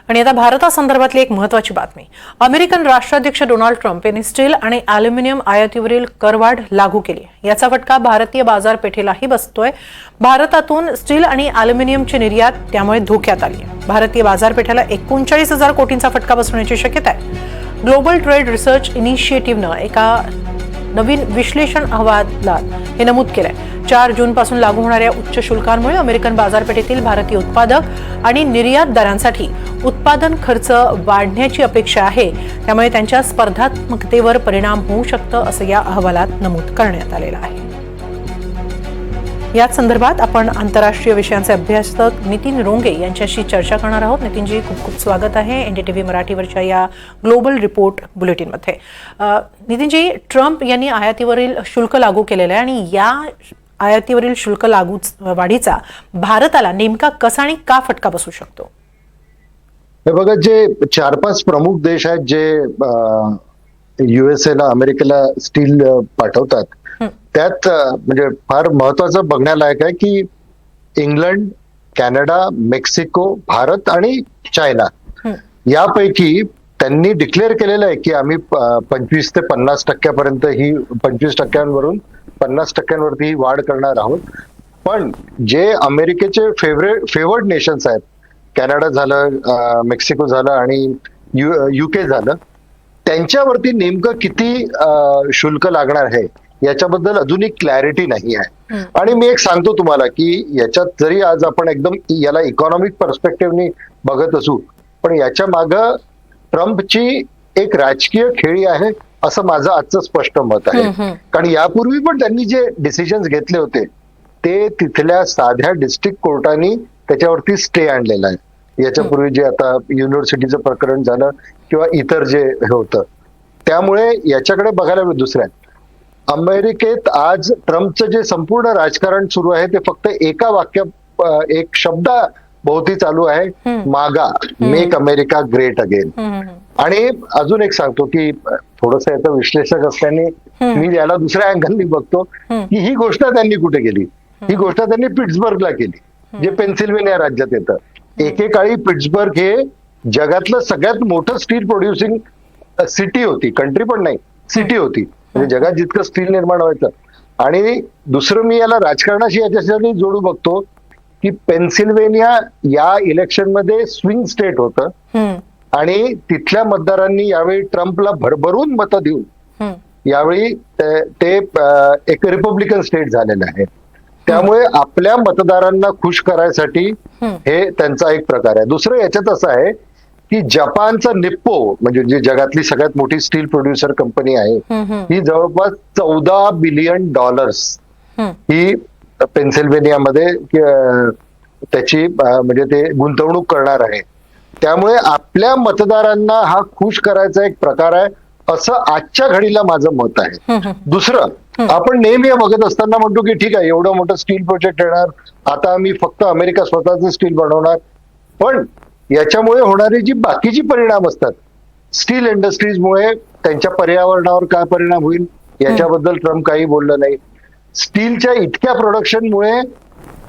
आणि आता भारतासंदर्भातली एक महत्त्वाची बातमी. अमेरिकन राष्ट्राध्यक्ष डोनाल्ड ट्रम्प यांनी स्टील आणि ॲल्युमिनियम आयातीवरील करवाढ लागू केली. याचा फटका भारतीय बाजारपेठेलाही बसतोय. भारतातून स्टील आणि ॲल्युमिनियमची निर्यात त्यामुळे धोक्यात आली आहे. भारतीय बाजारपेठेला 39,000 कोटींचा फटका बसण्याची शक्यता आहे. ग्लोबल ट्रेड रिसर्च इनिशिएटिव्हनं एका नवीन विश्लेषण अहवालात हे नमूद केलंय. 4 जूनपासून लागू होणाऱ्या उच्च शुल्कांमुळे अमेरिकन बाजारपेठेतील भारतीय उत्पादक आणि निर्यातदारांसाठी उत्पादन खर्च वाढण्याची अपेक्षा आहे. त्यामुळे त्यांच्या स्पर्धात्मकतेवर परिणाम होऊ शकतो असं या अहवालात नमूद करण्यात आलेलं आहे. याच संदर्भात आपण आंतरराष्ट्रीय विषयांचे अभ्यासक नितीन रोंगे यांच्याशी चर्चा करणार आहोत. नितीनजी, खूप खूप स्वागत आहे एनडीटीव्ही मराठीवरच्या या ग्लोबल रिपोर्ट बुलेटिनमध्ये. नितीनजी, ट्रम्प यांनी आयातीवरील शुल्क लागू केलेलं आहे आणि या आयातीवरील शुल्क वाढीचा भारताला नेमका कसा आणि का फटका बसू शकतो? हे बघा, जे 4-5 प्रमुख देश आहेत जे युएसएला, अमेरिकेला स्टील पाठवतात, त्यात म्हणजे फार महत्वाचं बघण्यालायक आहे की इंग्लंड, कॅनडा, मेक्सिको, भारत आणि चायना यापैकी त्यांनी डिक्लेअर केलेलं आहे की आम्ही 25 ते 50% ही 25%वरून 50%वरती ही वाढ करणार आहोत. पण जे अमेरिकेचे फेवर्ड नेशन्स आहेत, कॅनडा झालं, मेक्सिको झालं आणि युके झालं, त्यांच्यावरती नेमकं किती शुल्क लागणार आहे याच्याबद्दल अजूनही क्लॅरिटी नाही आहे. आणि मी एक सांगतो तुम्हाला की याच्यात जरी आज आपण एकदम याला इकॉनॉमिक पर्स्पेक्टिव्हनी बघत असू, पण याच्या मागं ट्रम्पची एक राजकीय खेळी आहे असं माझं आजचं स्पष्ट मत आहे. कारण यापूर्वी पण त्यांनी जे डिसिजन्स घेतले होते ते तिथल्या साध्या डिस्ट्रिक्ट कोर्टानी त्याच्यावरती स्टे आणलेला आहे. याच्यापूर्वी जे आता युनिव्हर्सिटीचं प्रकरण झालं किंवा इतर जे हे होतं, त्यामुळे याच्याकडे बघायला दुसऱ्या अमेरिकेत आज ट्रम्पचं जे संपूर्ण राजकारण सुरू आहे ते फक्त एका एक शब्द भोवती चालू आहे, मागा, मेक अमेरिका ग्रेट अगेन. आणि अजून एक सांगतो की थोडंसं याचं विश्लेषक असल्याने मी याला दुसऱ्या अँगलनी बघतो की ही गोष्ट त्यांनी कुठे केली. ही गोष्ट त्यांनी पिट्सबर्गला केली, जे पेन्सिल्व्हेनिया राज्यात येतं. एकेकाळी पिट्सबर्ग हे जगातलं सगळ्यात मोठं स्टील प्रोड्युसिंग सिटी होती, कंट्री पण नाही, सिटी होती. म्हणजे जगात जितकं स्टील निर्माण व्हायचं. आणि दुसरं मी याला राजकारणाशी याच्यासाठी जोडू बघतो की पेन्सिल्व्हेनिया या इलेक्शनमध्ये स्विंग स्टेट होतं आणि तिथल्या मतदारांनी यावेळी ट्रम्पला भरभरून मतं देऊन यावेळी ते एक रिपब्लिकन स्टेट झालेलं आहे. त्यामुळे आपल्या मतदारांना खुश करायसाठी हे त्यांचा एक प्रकार आहे. दुसरं याच्यात असं आहे की जपानचा निप्पो, म्हणजे जी जगातली सगळ्यात मोठी स्टील प्रोड्युसर कंपनी आहे, ही जवळपास $14 बिलियन ही पेन्सिल्व्हेनियामध्ये त्याची म्हणजे ते गुंतवणूक करणार आहे. त्यामुळे आपल्या मतदारांना हा खुश करायचा एक प्रकार आहे असं आजच्या घडीला माझं मत आहे. दुसरं, आपण नेहमी बघत असताना म्हणतो की ठीक आहे, एवढं मोठं स्टील प्रोजेक्ट येणार, आता आम्ही फक्त अमेरिका स्वतःचे स्टील बनवणार. पण याच्यामुळे होणारे जी बाकीची परिणाम असतात, स्टील इंडस्ट्रीजमुळे त्यांच्या पर्यावरणावर काय परिणाम होईल याच्याबद्दल ट्रम्प काही बोललं नाही. स्टीलच्या इतक्या प्रोडक्शनमुळे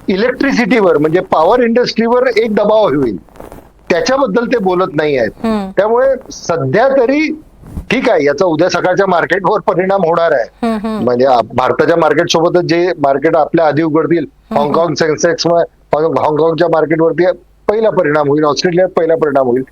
इलेक्ट्रिसिटीवर म्हणजे पॉवर इंडस्ट्रीवर एक दबाव होईल, त्याच्याबद्दल ते बोलत नाही आहेत. त्यामुळे सध्या तरी ठीक आहे, याचा उद्या सकाळच्या मार्केटवर परिणाम होणार आहे. म्हणजे भारताच्या मार्केट सोबतच जे मार्केट आपल्या आधी उघडतील, हाँगकाँग सेन्सेक्स, हाँगकाँगच्या मार्केटवरती पहिला परिणाम होईल, ऑस्ट्रेलियात पहिला परिणाम होईल.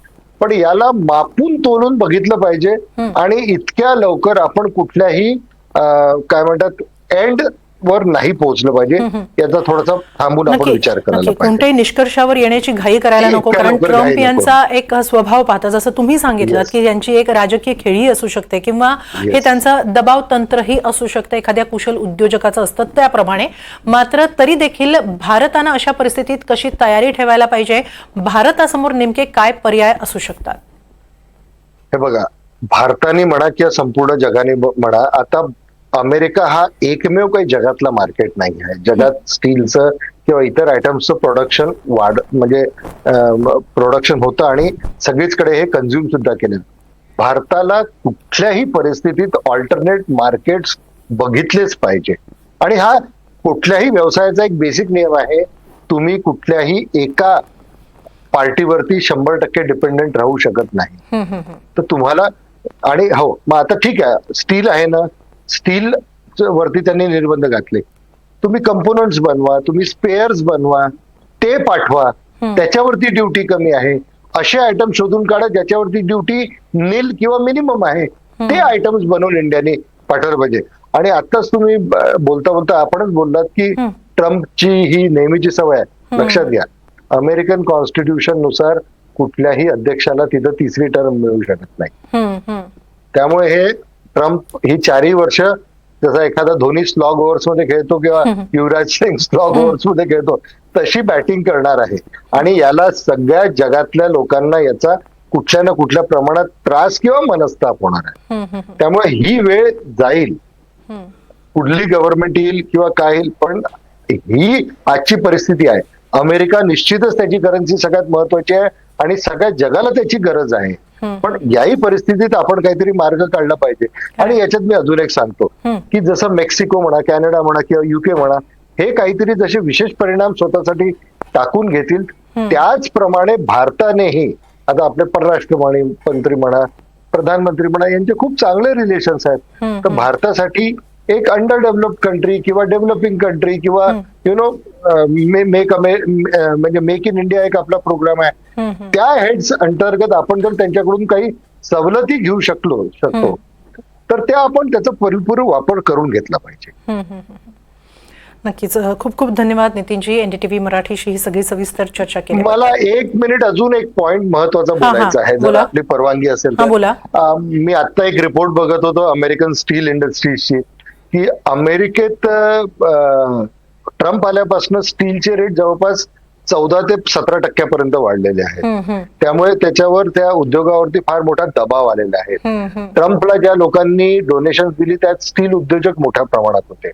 पण याला मापून तोलून बघितलं पाहिजे आणि इतक्या लवकर आपण कुठल्याही काय म्हणतात एंड वर नाही पोहोचलं पाहिजे. याचा थोडासा थांबून आपण विचार करायला पाहिजे. कोणत्याही निष्कर्षावर येण्याची घाई करायला नको. कारण ट्रम्प यांचा एक स्वभाव पाहता, जसं तुम्ही सांगितलं की यांची एक राजकीय खेळी असू शकते किंवा हे त्यांचं दबाव तंत्रही असू शकतं, एखाद्या कुशल उद्योजकाचं असतं त्याप्रमाणे. मात्र तरी देखील भारतानं अशा परिस्थितीत कशी तयारी ठेवायला पाहिजे, भारतासमोर नेमके काय पर्याय असू शकतात? हे बघा, भारताने म्हणा किंवा संपूर्ण जगाने म्हणा, आता अमेरिका हा एकमेव काही जगातला मार्केट नाही आहे. जगात स्टीलचं किंवा इतर आयटम्सचं प्रोडक्शन म्हणजे प्रोडक्शन होतं आणि सगळीचकडे हे कन्झ्युम सुद्धा केलं. भारताला कुठल्याही परिस्थितीत ऑल्टरनेट मार्केट्स बघितलेच पाहिजे. आणि हा कुठल्याही व्यवसायाचा एक बेसिक नियम आहे, तुम्ही कुठल्याही एका पार्टीवरती 100% डिपेंडेंट राहू शकत नाही. हम्म, हम्म, तर तुम्हाला आणि हो मग आता ठीक आहे, स्टील आहे ना, स्टील वरती त्यांनी निर्बंध घातले. तुम्ही कंपोनंट्स बनवा, तुम्ही स्पेअर्स बनवा, ते पाठवा, त्याच्यावरती ड्युटी कमी आहे. असे आयटम शोधून काढा ज्याच्यावरती ड्युटी नील किंवा मिनिमम आहे, ते आयटम्स बनवून इंडियाने पाठवलं पाहिजे. आणि आताच तुम्ही बोलता बोलता आपणच बोललात की ट्रम्पची ही नेहमीची सवय आहे. लक्षात घ्या, अमेरिकन कॉन्स्टिट्यूशन नुसार कुठल्याही अध्यक्षाला तिथं तिसरी टर्म मिळू शकत नाही. त्यामुळे हे ट्रम्प ही 4ही वर्ष जसा एखादा धोनी स्लॉग ओव्हर्स मध्ये खेळतो किंवा युवराज सिंग स्लॉग ओव्हर्स मध्ये खेळतो तशी बॅटिंग करणार आहे. आणि याला सगळ्या जगातल्या लोकांना याचा कुठल्या ना कुठल्या प्रमाणात त्रास किंवा मनस्ताप होणार आहे. त्यामुळे ही वेळ जाईल, कुठली गव्हर्नमेंट येईल किंवा काय येईल, पण ही आजची परिस्थिती आहे. अमेरिका निश्चितच त्याची करन्सी सगळ्यात महत्वाची आहे आणि सगळ्या जगाला त्याची गरज आहे. पण याही परिस्थितीत आपण काहीतरी मार्ग काढला पाहिजे. आणि याच्यात मी अजून एक सांगतो की जसं मेक्सिको म्हणा, कॅनडा म्हणा किंवा युके म्हणा, हे काहीतरी जसे विशेष परिणाम स्वतःसाठी टाकून घेतील, त्याचप्रमाणे भारतानेही आता आपले परराष्ट्र मंत्री म्हणा, प्रधानमंत्री म्हणा, यांचे खूप चांगले रिलेशन्स आहेत. तर भारतासाठी एक अंडर डेव्हलप्ड कंट्री किंवा डेव्हलपिंग कंट्री किंवा म्हणजे मेक इन इंडिया एक आपला प्रोग्राम आहे, त्या हेड्स अंतर्गत आपण जर त्यांच्याकडून काही सवलती घेऊ शकतो तर त्या आपण त्याचा परिपूर्ण वापर करून घेतला पाहिजे. नक्कीच. खूप खूप धन्यवाद नितीनजी, एनडीटीव्ही मराठीशी ही सगळी सविस्तर चर्चा केली. मला 1 मिनिट अजून एक पॉइंट महत्वाचा बोलायचा आहे, जर आपली परवानगी असेल तर. मी आता एक रिपोर्ट बघत होतो अमेरिकन स्टील इंडस्ट्रीजची, की अमेरिकेत ट्रम्प आल्यापासून स्टीलचे रेट जवळपास 14 ते 17% वाढलेले आहेत. त्यामुळे त्याच्यावर त्या उद्योगावरती फार मोठा दबाव आलेला आहे. ट्रम्पला ज्या लोकांनी डोनेशन दिली त्यात स्टील उद्योजक मोठ्या प्रमाणात होते.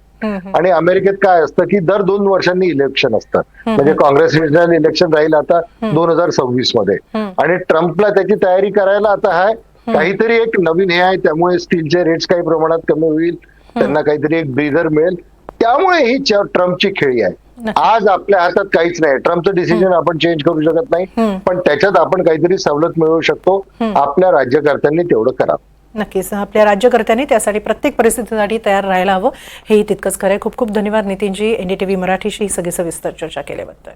आणि अमेरिकेत काय असतं की दर 2 वर्षांनी इलेक्शन असतं, म्हणजे काँग्रेस इलेक्शन राहील आता 2026 मध्ये, आणि ट्रम्पला त्याची तयारी करायला आता आहे काहीतरी एक नवीन हे आहे. त्यामुळे स्टीलचे रेट्स काही प्रमाणात कमी होईल, त्यांना काहीतरी एक ब्रीदर मिळेल. त्यामुळे ही ट्रम्पची खेळी आहे. आज आपल्या हातात काहीच नाही. ट्रम्पचं डिसिजन आपण चेंज करू शकत नाही, पण त्याच्यात आपण काहीतरी सवलत मिळवू शकतो. आपल्या राज्यकर्त्यांनी तेवढं करावं. नक्कीच. आपल्या राज्यकर्त्यांनी त्यासाठी प्रत्येक परिस्थितीसाठी तयार राहायला हवं, हेही तितकंच खरं आहे. खूप खूप धन्यवाद नितीनजी, एनडीटीव्ही मराठीशी ही सगळी सविस्तर चर्चा केल्याबद्दल.